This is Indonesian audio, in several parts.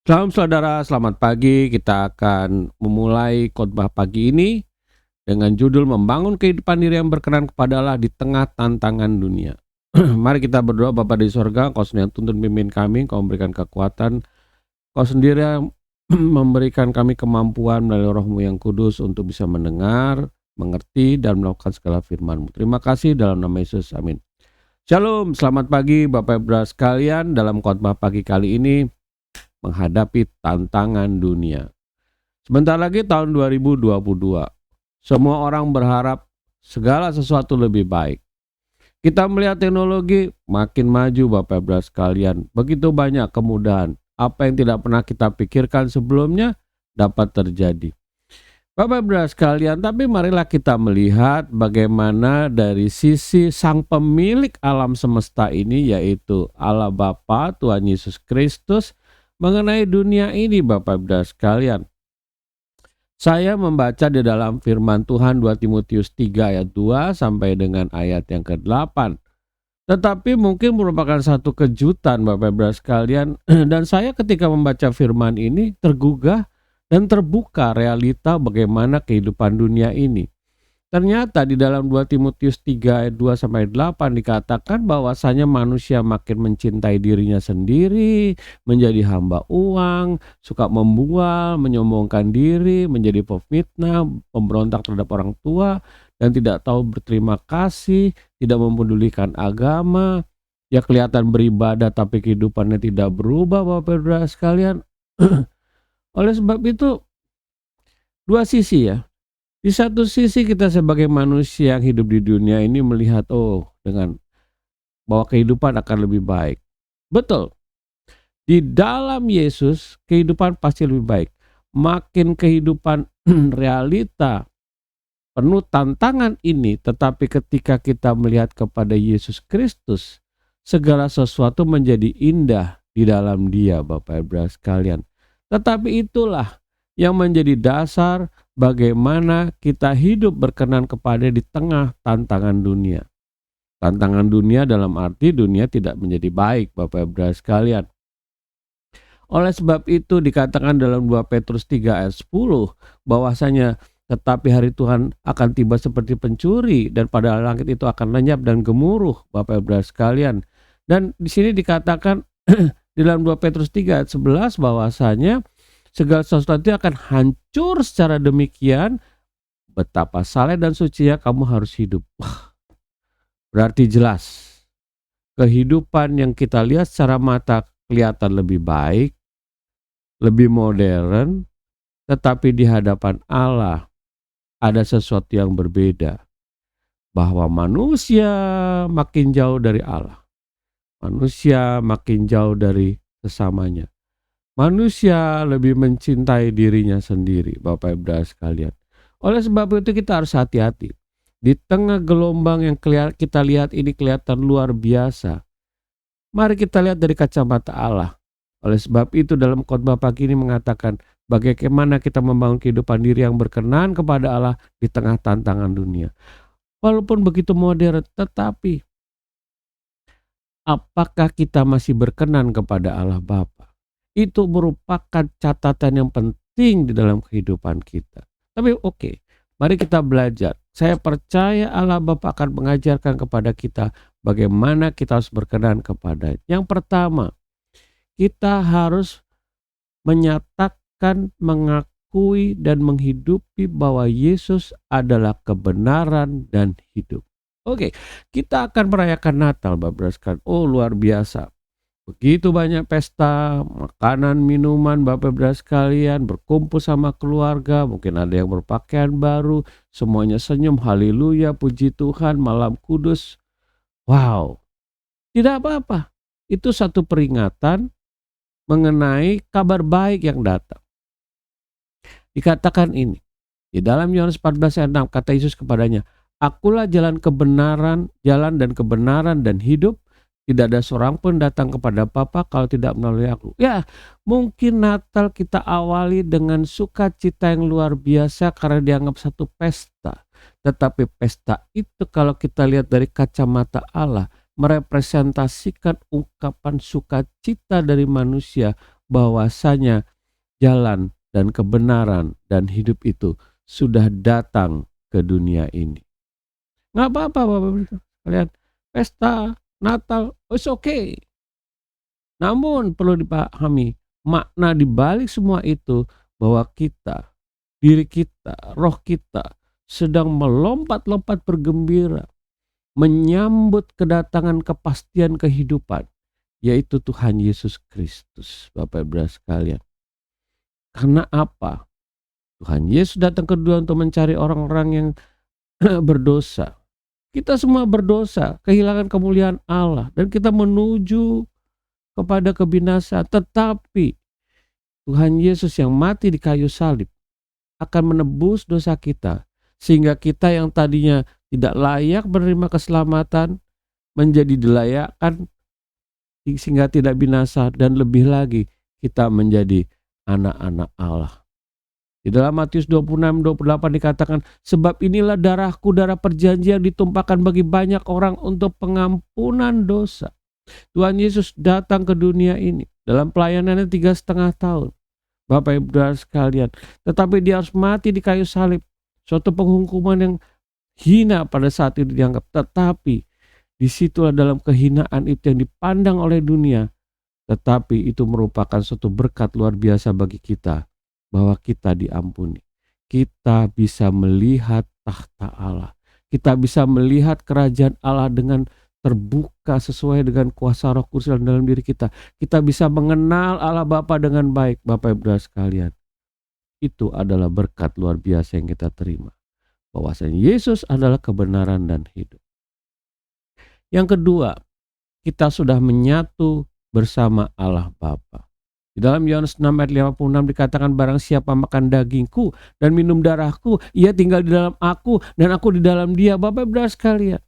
Salam saudara, selamat pagi. Kita akan memulai khotbah pagi ini dengan judul membangun kehidupan diri yang berkenan kepada Allah di tengah tantangan dunia. Mari kita berdoa. Bapa di sorga, Kau sendiri yang tuntun pimpin kami, Kau memberikan kekuatan, Kau sendiri yang memberikan kami kemampuan melalui Roh-Mu yang kudus untuk bisa mendengar, mengerti, dan melakukan segala firman-Mu. Terima kasih dalam nama Yesus, amin. Shalom, selamat pagi Bapak Ibu sekalian. Dalam khotbah pagi kali ini menghadapi tantangan dunia. Sebentar lagi tahun 2022. Semua orang berharap segala sesuatu lebih baik. Kita melihat teknologi makin maju Bapak Ibu sekalian. Begitu banyak kemudahan. Apa yang tidak pernah kita pikirkan sebelumnya dapat terjadi. Bapak Ibu sekalian, tapi marilah kita melihat bagaimana dari sisi sang pemilik alam semesta ini, yaitu Allah Bapa, Tuhan Yesus Kristus, mengenai dunia ini Bapak Ibu sekalian. Saya membaca di dalam firman Tuhan 2 Timotius 3 ayat 2 sampai dengan ayat yang ke-8. Tetapi mungkin merupakan satu kejutan Bapak Ibu sekalian, dan saya ketika membaca firman ini tergugah dan terbuka realita bagaimana kehidupan dunia ini. Ternyata di dalam 2 Timotius 3 ayat 2 sampai 8 dikatakan bahwasanya manusia makin mencintai dirinya sendiri, menjadi hamba uang, suka membual, menyombongkan diri, menjadi pefitnah, pemberontak terhadap orang tua, dan tidak tahu berterima kasih, tidak mempedulikan agama, ya kelihatan beribadah tapi kehidupannya tidak berubah Bapak Ibu sekalian. Oleh sebab itu dua sisi ya. Di satu sisi kita sebagai manusia yang hidup di dunia ini melihat dengan bahwa kehidupan akan lebih baik. Betul. Di dalam Yesus kehidupan pasti lebih baik. Makin kehidupan realita penuh tantangan ini, tetapi ketika kita melihat kepada Yesus Kristus, segala sesuatu menjadi indah di dalam Dia Bapak Ibu sekalian. Tetapi itulah yang menjadi dasar bagaimana kita hidup berkenan kepada di tengah tantangan dunia. Tantangan dunia dalam arti dunia tidak menjadi baik Bapak Ibu sekalian. Oleh sebab itu dikatakan dalam 2 Petrus 3 ayat 10 bahwasanya tetapi hari Tuhan akan tiba seperti pencuri dan pada langit itu akan lenyap dan gemuruh Bapak Ibu sekalian. Dan di sini dikatakan di dalam 2 Petrus 3 ayat 11 bahwasanya segala sesuatu akan hancur secara demikian, betapa saleh dan sucinya kamu harus hidup. Berarti jelas, kehidupan yang kita lihat secara mata kelihatan lebih baik, lebih modern, tetapi di hadapan Allah ada sesuatu yang berbeda. Bahwa manusia makin jauh dari Allah. Manusia makin jauh dari sesamanya. Manusia lebih mencintai dirinya sendiri Bapak Ibu sekalian. Oleh sebab itu kita harus hati-hati. Di tengah gelombang yang kita lihat ini kelihatan luar biasa. Mari kita lihat dari kacamata Allah. Oleh sebab itu dalam khotbah pagi ini mengatakan bagaimana kita membangun kehidupan diri yang berkenan kepada Allah di tengah tantangan dunia. Walaupun begitu modern, tetapi apakah kita masih berkenan kepada Allah Bapa? Itu merupakan catatan yang penting di dalam kehidupan kita. Tapi mari kita belajar. Saya percaya Allah Bapa akan mengajarkan kepada kita bagaimana kita harus berkenan kepada. Yang pertama, kita harus menyatakan, mengakui dan menghidupi bahwa Yesus adalah kebenaran dan hidup. Kita akan merayakan Natal Bapak sekalian. Luar biasa. Begitu banyak pesta, makanan, minuman Bapak Ibu sekalian, berkumpul sama keluarga, mungkin ada yang berpakaian baru, semuanya senyum, haleluya, puji Tuhan, malam kudus. Wow, tidak apa-apa. Itu satu peringatan mengenai kabar baik yang datang. Dikatakan ini, di dalam Yohanes 14 ayat 6 kata Yesus kepadanya, Akulah jalan dan kebenaran dan hidup. Tidak ada seorang pun datang kepada Bapa kalau tidak melalui aku. Ya, mungkin Natal kita awali dengan sukacita yang luar biasa karena dianggap satu pesta. Tetapi pesta itu kalau kita lihat dari kacamata Allah, merepresentasikan ungkapan sukacita dari manusia bahwasanya jalan dan kebenaran dan hidup itu sudah datang ke dunia ini. Nggak apa-apa Bapak Ibu sekalian, pesta Natal, it's okay. Namun perlu dipahami, makna di balik semua itu bahwa kita, diri kita, roh kita sedang melompat-lompat bergembira menyambut kedatangan kepastian kehidupan, yaitu Tuhan Yesus Kristus, Bapak Ibu sekalian. Karena apa? Tuhan Yesus datang kedua untuk mencari orang-orang yang berdosa. Kita semua berdosa, kehilangan kemuliaan Allah, dan kita menuju kepada kebinasaan. Tetapi Tuhan Yesus yang mati di kayu salib akan menebus dosa kita, sehingga kita yang tadinya tidak layak menerima keselamatan menjadi dilayakkan sehingga tidak binasa, dan lebih lagi kita menjadi anak-anak Allah. Di dalam Matius 26:28 dikatakan, sebab inilah darahku, darah perjanjian ditumpahkan bagi banyak orang untuk pengampunan dosa. Tuhan Yesus datang ke dunia ini dalam pelayanannya 3,5 tahun, Bapak Ibu sekalian, tetapi dia harus mati di kayu salib, suatu penghukuman yang hina pada saat itu dianggap. Tetapi disitulah dalam kehinaan itu yang dipandang oleh dunia, tetapi itu merupakan suatu berkat luar biasa bagi kita, bahwa kita diampuni. Kita bisa melihat tahta Allah, kita bisa melihat kerajaan Allah dengan terbuka sesuai dengan kuasa Roh Kudus dalam diri kita. Kita bisa mengenal Allah Bapa dengan baik, Bapak Ibu sekalian. Itu adalah berkat luar biasa yang kita terima, bahwasanya Yesus adalah kebenaran dan hidup. Yang kedua, kita sudah menyatu bersama Allah Bapa. Di dalam Yohanes 6 ayat 56 dikatakan, barang siapa makan dagingku dan minum darahku, ia tinggal di dalam aku dan aku di dalam dia. Bapak Ibu sekalian,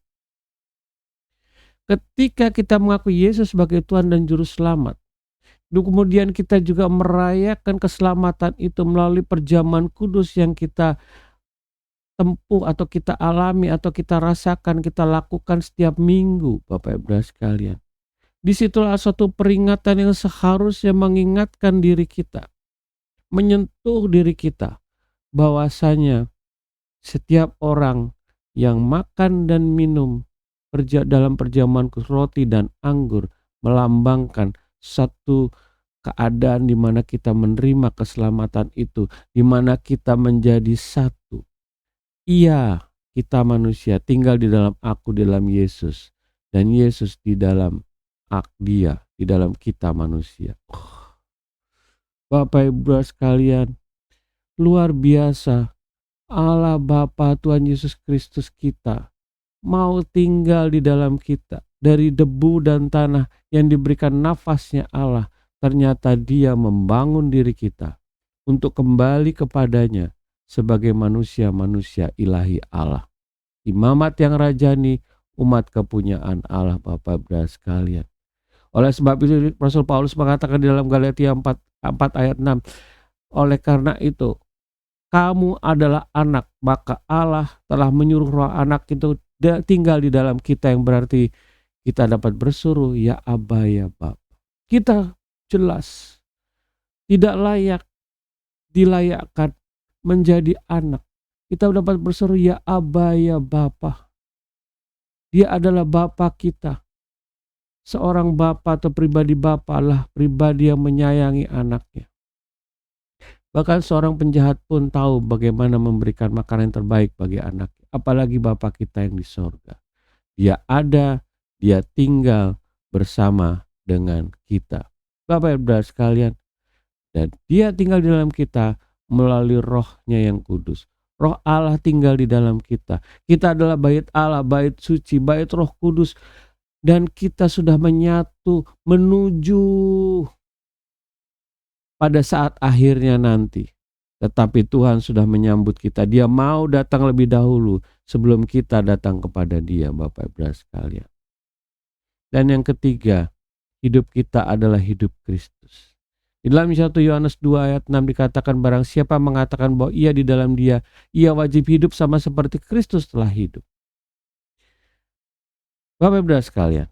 ketika kita mengakui Yesus sebagai Tuhan dan Juru Selamat, kemudian kita juga merayakan keselamatan itu melalui perjamuan kudus yang kita tempuh atau kita alami atau kita rasakan, kita lakukan setiap minggu, Bapak Ibu sekalian. Disitulah suatu peringatan yang seharusnya mengingatkan diri kita, menyentuh diri kita, bahwasanya setiap orang yang makan dan minum dalam perjamuan roti dan anggur melambangkan satu keadaan di mana kita menerima keselamatan itu, di mana kita menjadi satu. Iya, kita manusia tinggal di dalam aku, di dalam Yesus, dan Yesus di dalam dia, di dalam kita manusia. Bapak Ibu sekalian, luar biasa. Allah Bapa Tuhan Yesus Kristus kita mau tinggal di dalam kita. Dari debu dan tanah yang diberikan nafasnya Allah, ternyata dia membangun diri kita untuk kembali kepadanya sebagai manusia-manusia ilahi Allah, imamat yang rajani, umat kepunyaan Allah, Bapak Ibu sekalian. Oleh sebab itu Rasul Paulus mengatakan di dalam Galatia 4 ayat 6, oleh karena itu kamu adalah anak, maka Allah telah menyuruh roh anak itu tinggal di dalam kita, yang berarti kita dapat berseru, ya Aba, ya Bapa. Kita jelas tidak layak dilayakkan menjadi anak. Kita dapat berseru, ya Aba, ya Bapa. Dia adalah Bapa kita. Seorang bapa atau pribadi bapa lah pribadi yang menyayangi anaknya. Bahkan seorang penjahat pun tahu bagaimana memberikan makanan yang terbaik bagi anaknya. Apalagi Bapa kita yang di sorga. Dia ada, dia tinggal bersama dengan kita, Bapak Ibu sekalian. Dan dia tinggal di dalam kita melalui rohnya yang kudus. Roh Allah tinggal di dalam kita. Kita adalah bait Allah, bait suci, bait Roh Kudus. Dan kita sudah menyatu menuju pada saat akhirnya nanti. Tetapi Tuhan sudah menyambut kita. Dia mau datang lebih dahulu sebelum kita datang kepada Dia, Bapak Ibu sekalian. Dan yang ketiga, hidup kita adalah hidup Kristus. Di dalam 1 Yohanes 2 ayat 6 dikatakan, barang siapa mengatakan bahwa ia di dalam Dia, ia wajib hidup sama seperti Kristus telah hidup. Bapak Ibu sekalian,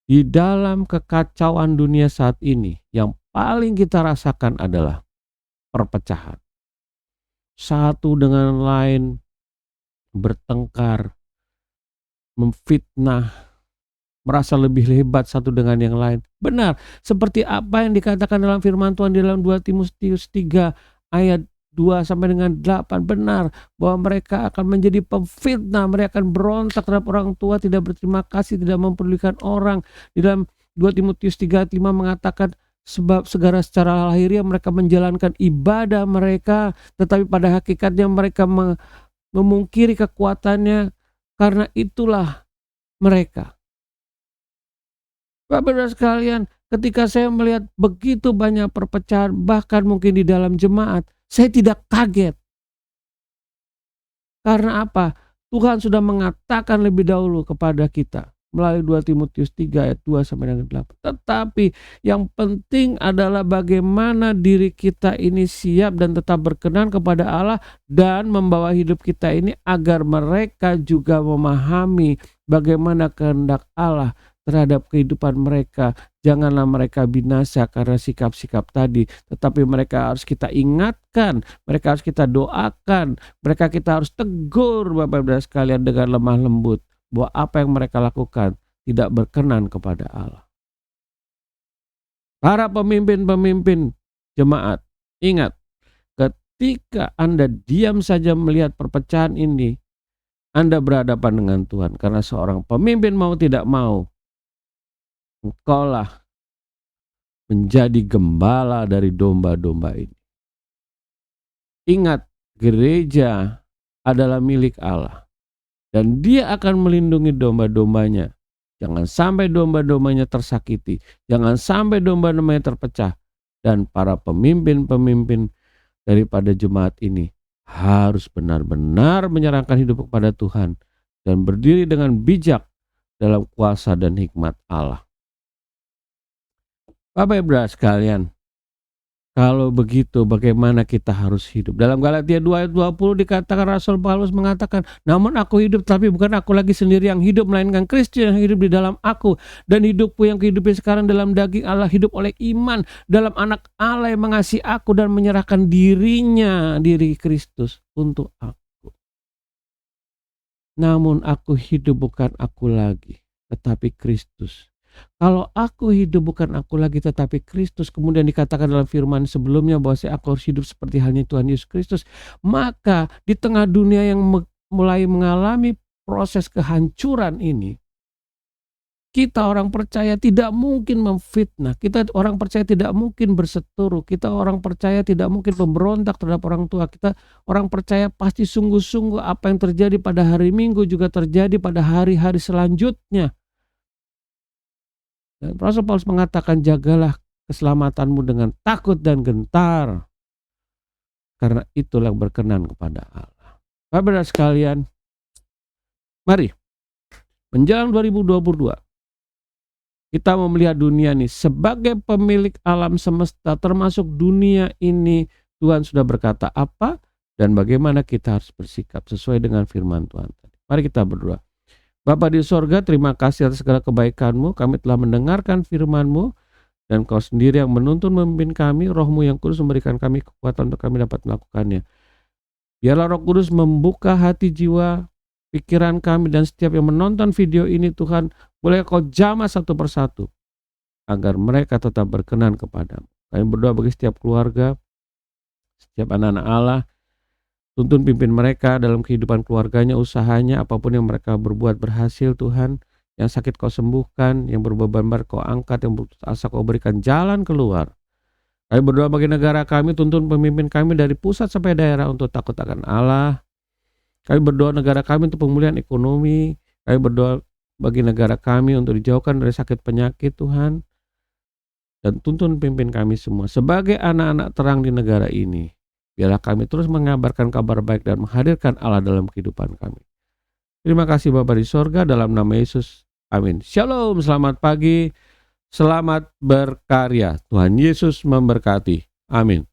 di dalam kekacauan dunia saat ini yang paling kita rasakan adalah perpecahan. Satu dengan lain bertengkar, memfitnah, merasa lebih hebat satu dengan yang lain. Benar, seperti apa yang dikatakan dalam firman Tuhan di dalam 2 Timotius 3 ayat 2 sampai dengan 8. Benar bahwa mereka akan menjadi pemfitnah, mereka akan berontak terhadap orang tua, tidak berterima kasih, tidak mempedulikan orang. Di dalam 2 Timotius 3 ayat 5 mengatakan, sebab segala secara lahiriah mereka menjalankan ibadah mereka, tetapi pada hakikatnya mereka memungkiri kekuatannya, karena itulah mereka. Bapak-bapak sekalian, ketika saya melihat begitu banyak perpecahan, bahkan mungkin di dalam jemaat, saya tidak kaget. Karena apa? Tuhan sudah mengatakan lebih dahulu kepada kita melalui 2 Timotius 3 ayat 2 sampai dengan 8. Tetapi yang penting adalah bagaimana diri kita ini siap dan tetap berkenan kepada Allah dan membawa hidup kita ini agar mereka juga memahami bagaimana kehendak Allah terhadap kehidupan mereka. Janganlah mereka binasa karena sikap-sikap tadi, tetapi mereka harus kita ingatkan, mereka harus kita doakan, mereka kita harus tegur Bapak-Ibu sekalian dengan lemah lembut, bahwa apa yang mereka lakukan tidak berkenan kepada Allah. Para pemimpin-pemimpin jemaat, ingat, ketika Anda diam saja melihat perpecahan ini, Anda berhadapan dengan Tuhan. Karena seorang pemimpin mau tidak mau, engkaulah menjadi gembala dari domba-domba ini. Ingat, gereja adalah milik Allah. Dan dia akan melindungi domba-dombanya. Jangan sampai domba-dombanya tersakiti. Jangan sampai domba-dombanya terpecah. Dan para pemimpin-pemimpin daripada jemaat ini harus benar-benar menyerahkan hidup kepada Tuhan. Dan berdiri dengan bijak dalam kuasa dan hikmat Allah. Bapak-Ibu sekalian, kalau begitu bagaimana kita harus hidup? Dalam Galatia 2 ayat 20 dikatakan, Rasul Paulus mengatakan, namun aku hidup tapi bukan aku lagi sendiri yang hidup, melainkan Kristus yang hidup di dalam aku. Dan hidupku yang kehidupan sekarang dalam daging Allah hidup oleh iman dalam anak Allah yang mengasihi aku dan menyerahkan dirinya, diri Kristus untuk aku. Namun aku hidup bukan aku lagi, tetapi Kristus. Kalau aku hidup bukan aku lagi tetapi Kristus, kemudian dikatakan dalam firman sebelumnya bahwa aku harus hidup seperti halnya Tuhan Yesus Kristus, maka di tengah dunia yang mulai mengalami proses kehancuran ini, kita orang percaya tidak mungkin memfitnah, kita orang percaya tidak mungkin berseteru, kita orang percaya tidak mungkin memberontak terhadap orang tua, kita orang percaya pasti sungguh-sungguh apa yang terjadi pada hari Minggu juga terjadi pada hari-hari selanjutnya. Dan Rasul Paulus mengatakan, jagalah keselamatanmu dengan takut dan gentar, karena itulah yang berkenan kepada Allah. Bapak-Ibu sekalian, mari menjelang 2022 kita mau melihat dunia ini sebagai pemilik alam semesta, termasuk dunia ini. Tuhan sudah berkata apa dan bagaimana kita harus bersikap sesuai dengan firman Tuhan tadi. Mari kita berdoa. Bapa di sorga, terima kasih atas segala kebaikan-Mu. Kami telah mendengarkan firman-Mu, dan Kau sendiri yang menuntun memimpin kami. Roh-Mu yang kudus memberikan kami kekuatan untuk kami dapat melakukannya. Biarlah Roh Kudus membuka hati, jiwa, pikiran kami, dan setiap yang menonton video ini, Tuhan, boleh Kau jamah satu persatu agar mereka tetap berkenan kepadamu. Kami berdoa bagi setiap keluarga, setiap anak-anak Allah. Tuntun pimpin mereka dalam kehidupan keluarganya, usahanya, apapun yang mereka berbuat berhasil Tuhan. Yang sakit Kau sembuhkan, yang berbeban berat Kau angkat, yang putus asa Kau berikan jalan keluar. Kami berdoa bagi negara kami, tuntun pemimpin kami dari pusat sampai daerah untuk takut akan Allah. Kami berdoa negara kami untuk pemulihan ekonomi. Kami berdoa bagi negara kami untuk dijauhkan dari sakit penyakit Tuhan. Dan tuntun pimpin kami semua sebagai anak-anak terang di negara ini. Biarlah kami terus mengabarkan kabar baik dan menghadirkan Allah dalam kehidupan kami. Terima kasih Bapa di sorga, dalam nama Yesus. Amin. Shalom, selamat pagi, selamat berkarya. Tuhan Yesus memberkati. Amin.